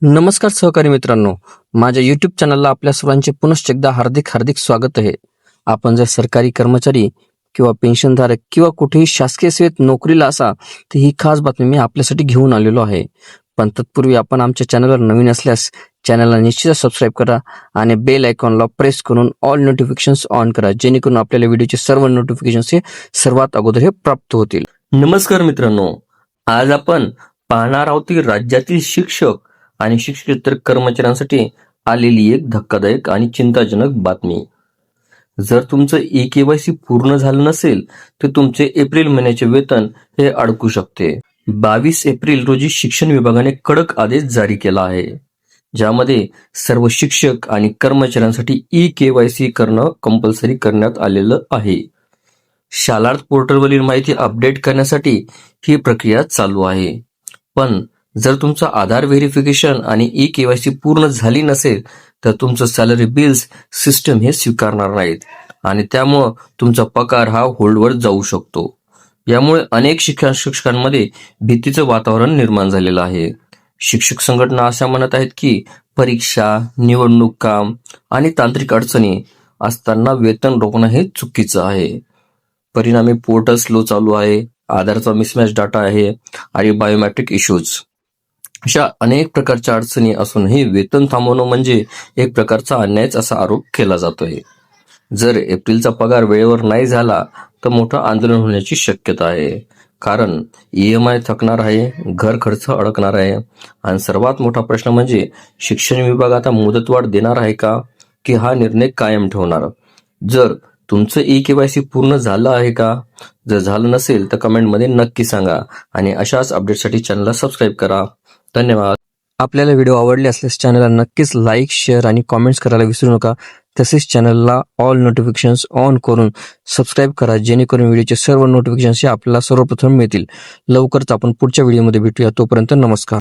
नमस्कार सहकारी मित्रांनो, माझ्या YouTube चॅनलला आपल्या सर्वांचे पुनश्च एकदा हार्दिक हार्दिक स्वागत आहे. आपण जर सरकारी कर्मचारी किंवा पेन्शनधारक किंवा कुठेही शासकीय सेवेत नोकरीला असा तर ही खास बातमी मी आपल्यासाठी घेऊन आलेलो आहे. पण तत्पूर्वी आपण आमच्या चॅनलवर नवीन असल्यास चॅनलला निश्चित सबस्क्राईब करा आणि बेल आयकॉनला प्रेस करून ऑल नोटिफिकेशन्स ऑन करा, जेणेकरून आपल्याला व्हिडिओचे सर्व नोटिफिकेशन्स हे सर्वात अगोदर हे प्राप्त होतील. नमस्कार मित्रांनो, आज आपण पाहणार आहोत की राज्यातील शिक्षक आणि शिक्षकेतर कर्मचाऱ्यांसाठी आलेली एक धक्कादायक आणि चिंताजनक बातमी. जर तुमचं ई-केवायसी पूर्ण झालं नसेल तर तुमचे एप्रिल महिन्याचे वेतन हे अडकू शकते. 22 एप्रिल रोजी शिक्षण विभागाने कडक आदेश जारी केला आहे, ज्यामध्ये सर्व शिक्षक आणि कर्मचाऱ्यांसाठी ई-केवायसी करणं कंपल्सरी करण्यात आलेलं आहे. शालार्थ पोर्टलवरील माहिती अपडेट करण्यासाठी ही प्रक्रिया चालू आहे. पण जर तुमचं आधार व्हेरिफिकेशन आणि ई-केवायसी पूर्ण झाली नसेल तर तुमचं सॅलरी बिल्स सिस्टम हे स्वीकारणार नाहीत आणि त्यामुळं तुमचा पगार हा होल्डवर जाऊ शकतो. यामुळे अनेक शिक्षकांमध्ये भीतीचं वातावरण निर्माण झालेलं आहे. शिक्षक संघटना अशा म्हणत आहेत की परीक्षा, निवडणूक काम आणि तांत्रिक अडचणी असताना वेतन रोखणं हे चुकीचं आहे. परिणामी पोर्टल स्लो चालू आहे, आधारचा मिसमॅच डाटा आहे आणि बायोमेट्रिक इश्यूज अशा अनेक प्रकारच्या अडचणी असूनही वेतन थांबवणं म्हणजे एक प्रकारचा अन्यायच असा आरोप केला जातोय. जर एप्रिलचा पगार वेळेवर नाही झाला तर मोठं आंदोलन होण्याची शक्यता आहे, कारण EMI थकणार आहे, घर खर्च अडकणार आहे आणि सर्वात मोठा प्रश्न म्हणजे शिक्षण विभाग आता मुदतवाढ देणार आहे का की हा निर्णय कायम ठेवणार. जर तुमचं ई-केवायसी पूर्ण झालं आहे का? जर झालं नसेल तर कमेंटमध्ये नक्की सांगा आणि अशाच अपडेटसाठी चॅनलला सबस्क्राईब करा. धन्यवाद. आपल्याला व्हिडिओ आवडले असल्यास चॅनलला नक्कीच लाईक, शेअर आणि कॉमेंट्स करायला विसरू नका. तसेच चॅनलला ऑल नोटिफिकेशन्स ऑन करून सबस्क्राईब करा, जेणेकरून व्हिडिओचे सर्व नोटिफिकेशन्स हे आपल्याला सर्वप्रथम मिळतील. लवकरच आपण पुढच्या व्हिडिओमध्ये भेटूया. तोपर्यंत नमस्कार.